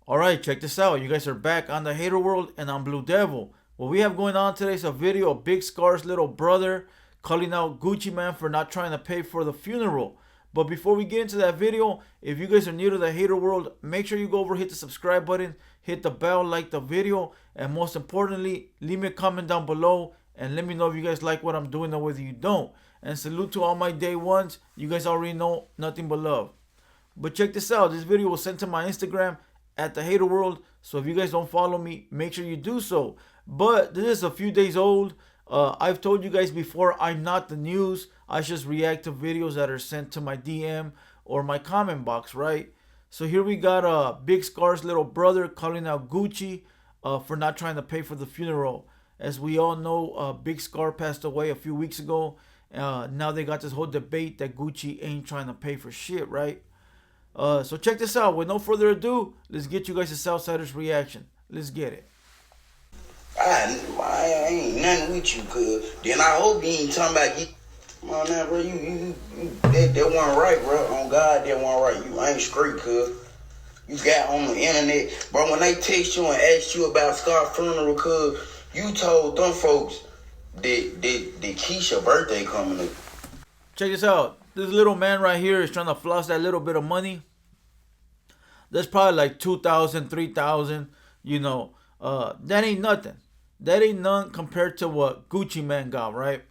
Alright, check this out. You guys are back on the Hater World and I'm Blue Devil. What we have going on today is a video of Big Scarr's little brother calling out Gucci Man for not trying to pay for the funeral. But before we get into that video, if you guys are new to the Hater World, make sure you go over, hit the subscribe button, hit the bell, like the video, and most importantly, leave me a comment down below and let me know if you guys like what I'm doing or whether you don't. And salute to all my day ones. You guys already know nothing but love. But check this out. This video was sent to my Instagram at TheHaterWorld. So if you guys don't follow me, make sure you do so. But this is a few days old. I've told you guys before, I'm not the news. I just react to videos that are sent to my DM or my comment box, right? So here we got Big Scarr's little brother calling out Gucci for not trying to pay for the funeral. As we all know, Big Scarr passed away a few weeks ago. Now they got this whole debate that Gucci ain't trying to pay for shit, right? So check this out. With no further ado, let's get you guys a Southsider's reaction. Let's get it. I ain't nothing with you, cuz. Then I hope you ain't talking about you. Come on now, bro. That wasn't right, bro. On God, that wasn't right. You ain't straight, cuz. You got on the internet. Bro, when they text you and ask you about Scarr's funeral, cuz, you told them folks that Keisha's birthday coming up. Check this out. This little man right here is trying to floss that little bit of money. That's probably like 2,000, 3,000. You know, that ain't nothing. That ain't none compared to what Gucci Man got, right?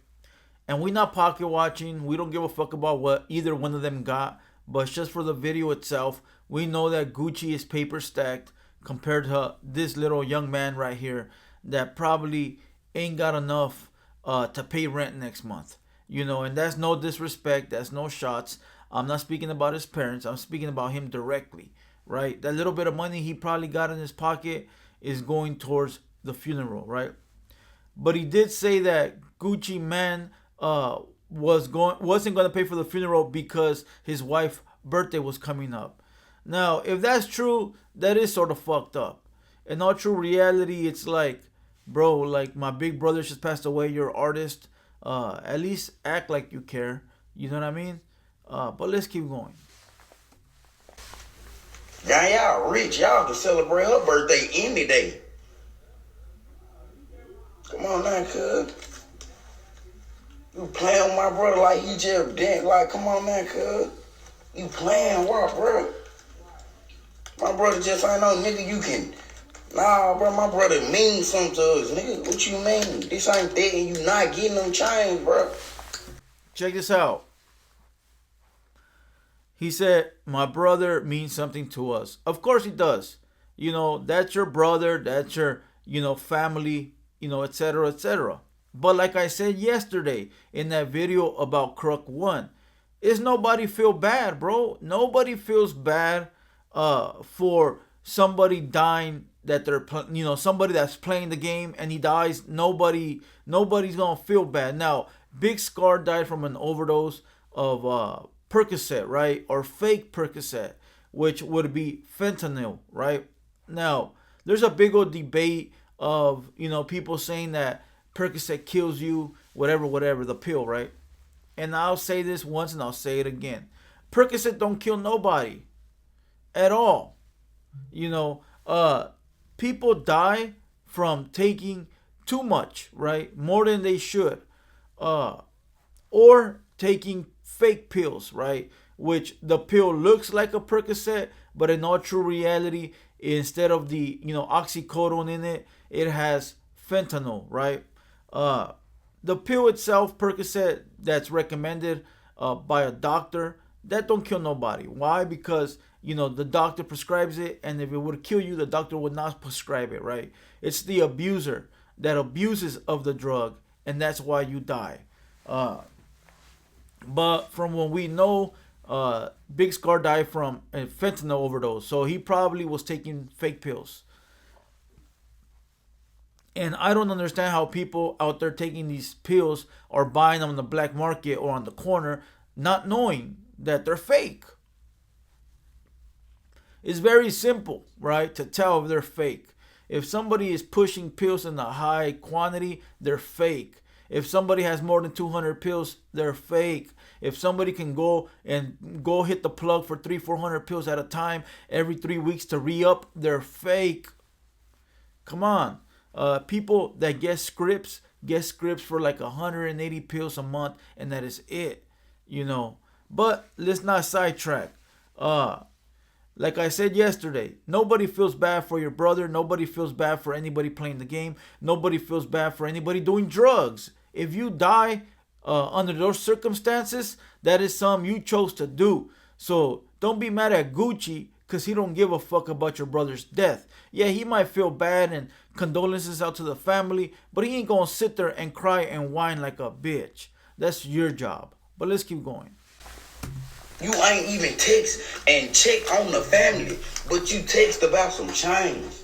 And we not pocket watching. We don't give a fuck about what either one of them got. But just for the video itself, we know that Gucci is paper stacked compared to this little young man right here that probably ain't got enough to pay rent next month. You know, and that's no disrespect. That's no shots. I'm not speaking about his parents. I'm speaking about him directly, right? That little bit of money he probably got in his pocket is going towards the funeral, right? But he did say that Gucci Man wasn't going to pay for the funeral because his wife's birthday was coming up. Now, if that's true, that is sort of fucked up. In all true reality, it's like, bro, like my big brother just passed away. You're an artist. At least act like you care. You know what I mean? But let's keep going. Now y'all rich. Y'all can celebrate her birthday any day. Come on now, cuz. You playing with my brother like he just dead. Like, come on now, cuz. You playing what, bro? My brother just ain't no nigga you can... Nah, bro, my brother means something to us, nigga. What you mean? This ain't that and you not getting them chains, bro. Check this out. He said, my brother means something to us. Of course he does. You know, that's your brother. That's your, family, etc., etc. But like I said yesterday in that video about Crook 1, is nobody feel bad, bro. Nobody feels bad for somebody dying that they're somebody that's playing the game and he dies. Nobody's gonna feel bad. Now, Big Scarr died from an overdose of Percocet, right? Or fake Percocet, which would be fentanyl, right? Now, there's a big old debate of people saying that Percocet kills you, whatever, the pill, right? And I'll say this once and I'll say it again. Percocet don't kill nobody at all. People die from taking too much, right? More than they should. Or taking fake pills, right? Which the pill looks like a Percocet, but in all true reality, instead of the, oxycodone in it, it has fentanyl, right? The pill itself, Percocet, that's recommended by a doctor, that don't kill nobody. Why? Because the doctor prescribes it, and if it would kill you, the doctor would not prescribe it, right? It's the abuser that abuses of the drug, and that's why you die. But from what we know, Big Scarr died from a fentanyl overdose, so he probably was taking fake pills. And I don't understand how people out there taking these pills or buying them on the black market or on the corner, not knowing that they're fake. It's very simple, right, to tell if they're fake. If somebody is pushing pills in a high quantity, they're fake. If somebody has more than 200 pills, they're fake. if somebody can go hit the plug for 300-400 pills at a time every 3 weeks to re-up, they're fake. Come on. People that get scripts for like 180 pills a month, and that is it, you know. But let's not sidetrack. Like I said yesterday, nobody feels bad for your brother. Nobody feels bad for anybody playing the game. Nobody feels bad for anybody doing drugs. If you die under those circumstances, that is something you chose to do. So don't be mad at Gucci because he don't give a fuck about your brother's death. Yeah, he might feel bad and condolences out to the family, but he ain't gonna sit there and cry and whine like a bitch. That's your job. But let's keep going. You ain't even text and check on the family, but you text about some chains.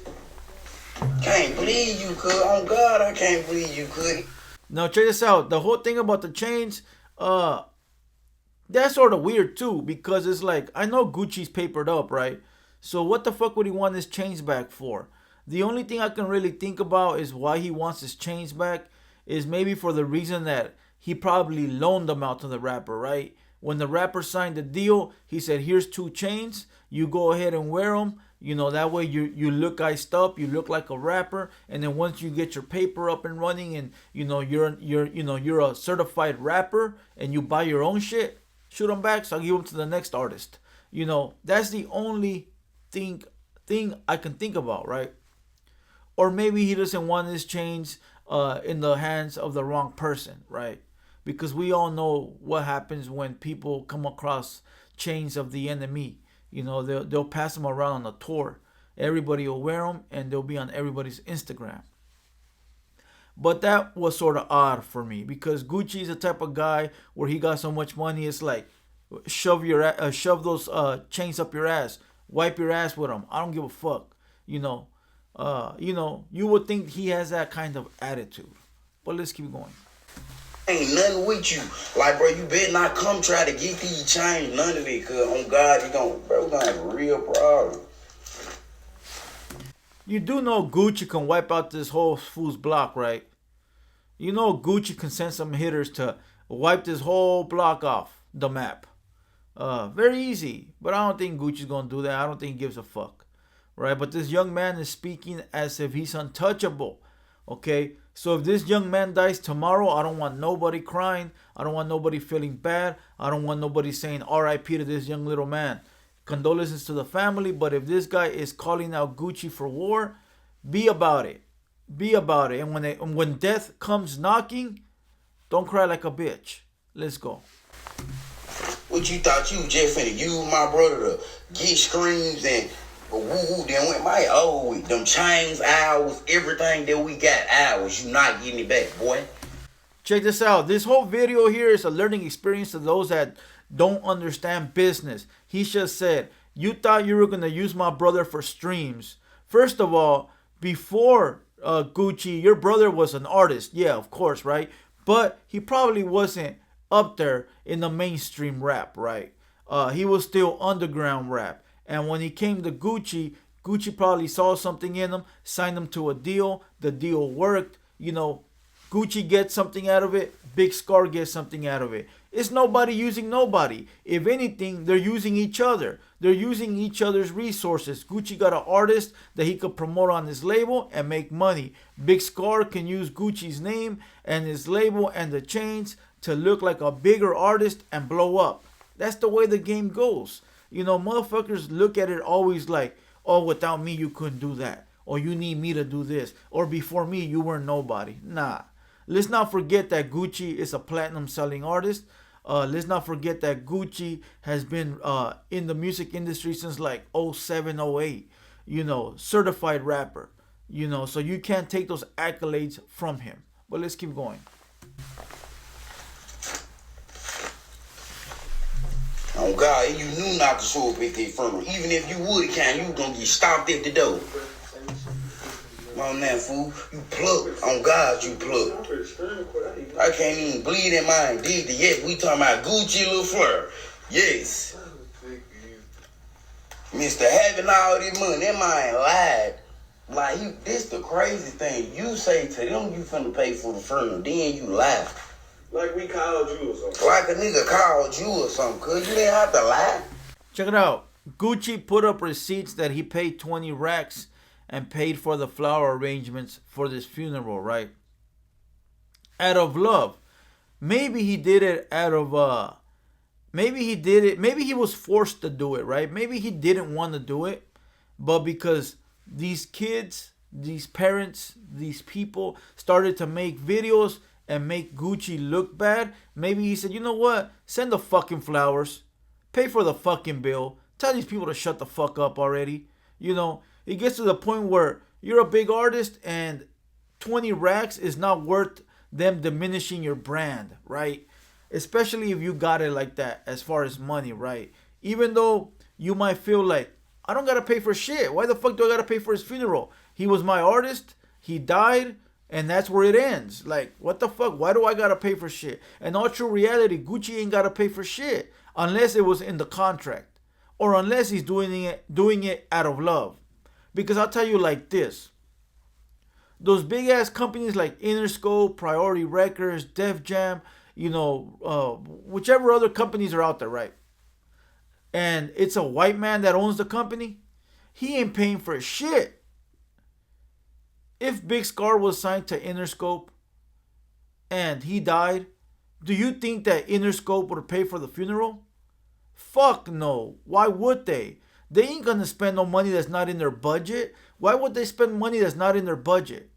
Can't believe you could. On God, I can't believe you could. Now check this out. The whole thing about the chains, that's sort of weird too, because it's like, I know Gucci's papered up, right? So what the fuck would he want his chains back for? The only thing I can really think about is why he wants his chains back is maybe for the reason that he probably loaned them out to the rapper, right? When the rapper signed the deal, he said, here's 2 chains. You go ahead and wear them. You know, that way you look iced up. You look like a rapper. And then once you get your paper up and running and, you know, you're a certified rapper and you buy your own shit, shoot them back so I'll give them to the next artist. You know, that's the only thing I can think about, right? Or maybe he doesn't want his chains in the hands of the wrong person, right? Because we all know what happens when people come across chains of the enemy. You know, they'll pass them around on a tour. Everybody will wear them and they'll be on everybody's Instagram. But that was sort of odd for me because Gucci is the type of guy where he got so much money, it's like, shove those chains up your ass. Wipe your ass with them. I don't give a fuck. You know, you would think he has that kind of attitude. But let's keep going. Ain't nothing with you. Like, bro, you better not come try to get these chains. None of it, cause on God, we're gonna have a real problem. You do know Gucci can wipe out this whole fool's block, right? You know Gucci can send some hitters to wipe this whole block off the map. Very easy. But I don't think Gucci's gonna do that. I don't think he gives a fuck. Right? But this young man is speaking as if he's untouchable. Okay? So if this young man dies tomorrow, I don't want nobody crying. I don't want nobody feeling bad. I don't want nobody saying RIP to this young little man. Condolences to the family. But if this guy is calling out Gucci for war, be about it. Be about it. And when death comes knocking, don't cry like a bitch. Let's go. What you thought you just finna use my brother to get screams and woo-woo, then went my with them chains, hours, everything that we got hours. You not getting it back, boy. Check this out. This whole video here is a learning experience to those that don't understand business. He just said, you thought you were going to use my brother for streams. First of all, before Gucci, your brother was an artist. Yeah, of course, right? But he probably wasn't up there in the mainstream rap, right? He was still underground rap. And when he came to Gucci, Gucci probably saw something in him, signed him to a deal. The deal worked. You know, Gucci gets something out of it. Big Scarr gets something out of it. It's nobody using nobody. If anything, they're using each other. They're using each other's resources. Gucci got an artist that he could promote on his label and make money. Big Scarr can use Gucci's name and his label and the chains to look like a bigger artist and blow up. That's the way the game goes. You know, motherfuckers look at it always like, oh, without me, you couldn't do that. Or you need me to do this. Or before me, you weren't nobody. Nah. Let's not forget that Gucci is a platinum selling artist. Let's not forget that Gucci has been in the music industry since like 07, 08. You know, certified rapper. You know, so you can't take those accolades from him. But let's keep going. Oh God, you knew not to show up at that funeral. Even if you would have you gonna get stopped at the door. Come on now, fool. You plucked. On God, you plucked. I can't even bleed in my indeed yet. We talking about Gucci LaFleur. Yes. Mr. Having all this money, that man lied. Like, this the crazy thing. You say to them you finna pay for the funeral, then you lie. Like we called you or something. Like a nigga called you or something, cuz you didn't have to lie. Check it out. Gucci put up receipts that he paid 20 racks and paid for the flower arrangements for this funeral, right? Out of love. Maybe he did it out of maybe he was forced to do it, right? Maybe he didn't want to do it, but because these kids, these parents, these people started to make videos and make Gucci look bad, maybe he said, you know what? Send the fucking flowers. Pay for the fucking bill. Tell these people to shut the fuck up already. You know, it gets to the point where you're a big artist and 20 racks is not worth them diminishing your brand, right? Especially if you got it like that as far as money, right? Even though you might feel like, I don't gotta pay for shit. Why the fuck do I gotta pay for his funeral? He was my artist. He died. And that's where it ends. Like, what the fuck? Why do I gotta pay for shit? In all true reality, Gucci ain't gotta pay for shit unless it was in the contract, or unless he's doing it out of love. Because I'll tell you like this: those big ass companies like Interscope, Priority Records, Def Jam, you know, whichever other companies are out there, right? And it's a white man that owns the company. He ain't paying for shit. If Big Scarr was signed to Interscope and he died, do you think that Interscope would pay for the funeral? Fuck no. Why would they? They ain't gonna spend no money that's not in their budget. Why would they spend money that's not in their budget?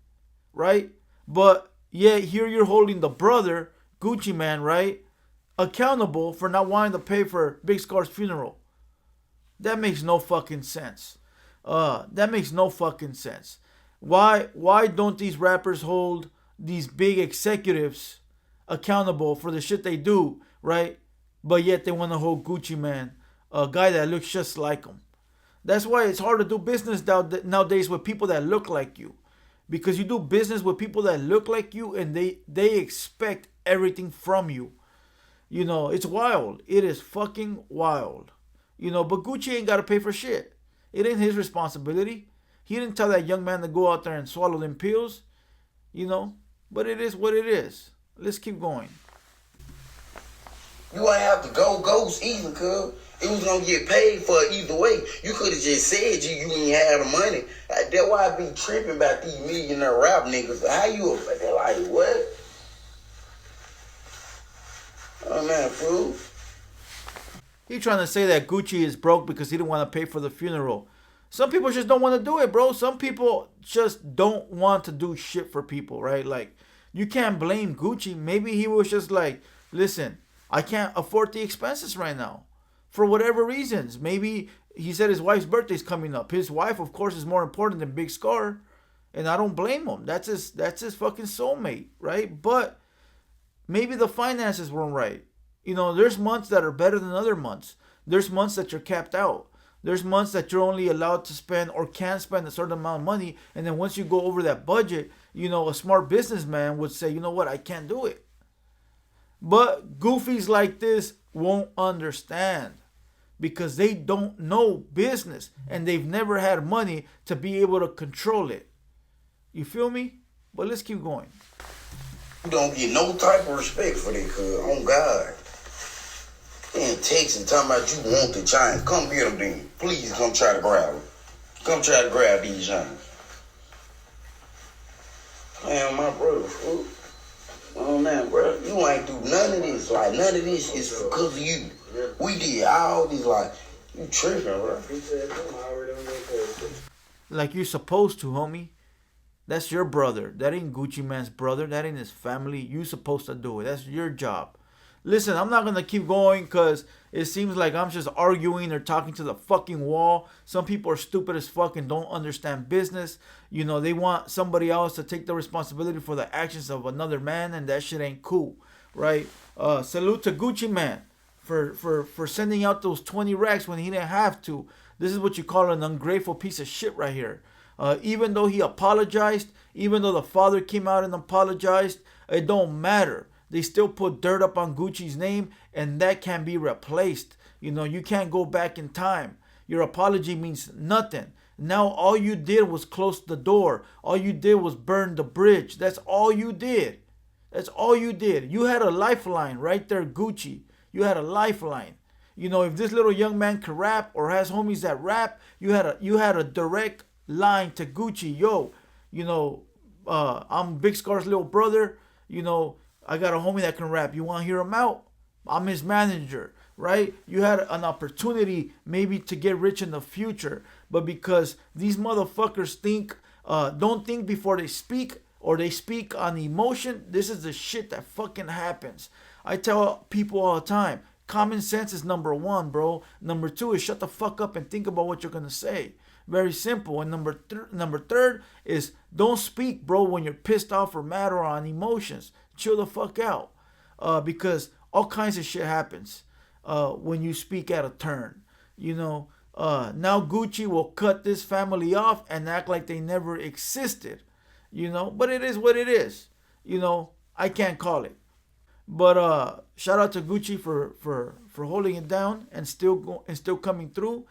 Right? But yeah, here you're holding the brother, Gucci Man, right, accountable for not wanting to pay for Big Scarr's funeral. That makes no fucking sense. That makes no fucking sense. Why don't these rappers hold these big executives accountable for the shit they do, right? But yet they want to hold Gucci Man, a guy that looks just like him. That's why it's hard to do business nowadays with people that look like you. Because you do business with people that look like you and they expect everything from you. You know, it's wild. It is fucking wild. You know, but Gucci ain't got to pay for shit. It ain't his responsibility. He didn't tell that young man to go out there and swallow them pills, you know. But it is what it is. Let's keep going. You ain't have to go ghost either, cuz. It was gonna get paid for either way. You could have just said you ain't have the money. That's why I be tripping about these millionaire rap niggas. How you they're like, what? Oh man, fool. He trying to say that Gucci is broke because he didn't want to pay for the funeral. Some people just don't want to do it, bro. Some people just don't want to do shit for people, right? Like, you can't blame Gucci. Maybe he was just like, listen, I can't afford the expenses right now. For whatever reasons. Maybe he said his wife's birthday's coming up. His wife, of course, is more important than Big Scarr. And I don't blame him. That's his fucking soulmate, right? But maybe the finances weren't right. You know, there's months that are better than other months. There's months that you're capped out. There's months that you're only allowed to spend or can spend a certain amount of money. And then once you go over that budget, you know, a smart businessman would say, you know what, I can't do it. But goofies like this won't understand because they don't know business and they've never had money to be able to control it. You feel me? But let's keep going. You don't get no type of respect for that, cuz. On God. And texting talking about you want the giants. Come get them then. Please come try to grab them. Come try to grab these giants. Man, my brother, fool. Oh man, bro. You ain't do none of this. Like, none of this is because of you. We did all these, like, you tripping, bro. Like you're supposed to, homie. That's your brother. That ain't Gucci Man's brother. That ain't his family. You supposed to do it. That's your job. Listen, I'm not going to keep going because it seems like I'm just arguing or talking to the fucking wall. Some people are stupid as fuck and don't understand business. You know, they want somebody else to take the responsibility for the actions of another man, and that shit ain't cool, right? Salute to Gucci Man for sending out those 20 racks when he didn't have to. This is what you call an ungrateful piece of shit right here. Even though he apologized, even though the father came out and apologized, it don't matter. They still put dirt up on Gucci's name, and that can be replaced. You know, you can't go back in time. Your apology means nothing. Now all you did was close the door. All you did was burn the bridge. That's all you did. That's all you did. You had a lifeline right there, Gucci. You had a lifeline. You know, if this little young man can rap or has homies that rap, you had a direct line to Gucci. Yo, you know, I'm Big Scar's little brother. You know, I got a homie that can rap. You want to hear him out? I'm his manager, right? You had an opportunity maybe to get rich in the future, but because these motherfuckers don't think before they speak, or they speak on emotion, this is the shit that fucking happens. I tell people all the time, common sense is number one, bro. Number two is shut the fuck up and think about what you're gonna say. Very simple. And number third is don't speak, bro, when you're pissed off or mad or on emotions. Chill the fuck out, because all kinds of shit happens when you speak at a turn. You know, now Gucci will cut this family off and act like they never existed. You know, but it is what it is. You know, I can't call it. But shout out to Gucci for holding it down and still coming through.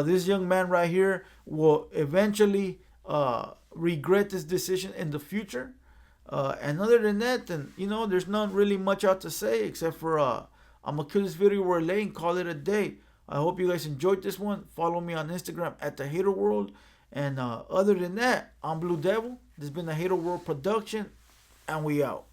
This young man right here will eventually regret this decision in the future. And other than that, then you know, there's not really much out to say except for I'm gonna kill this video where late and call it a day. I hope you guys enjoyed this one. Follow me on Instagram at TheHaterWorld. And other than that, I'm Blue Devil. This has been the TheHaterWorld production, and we out.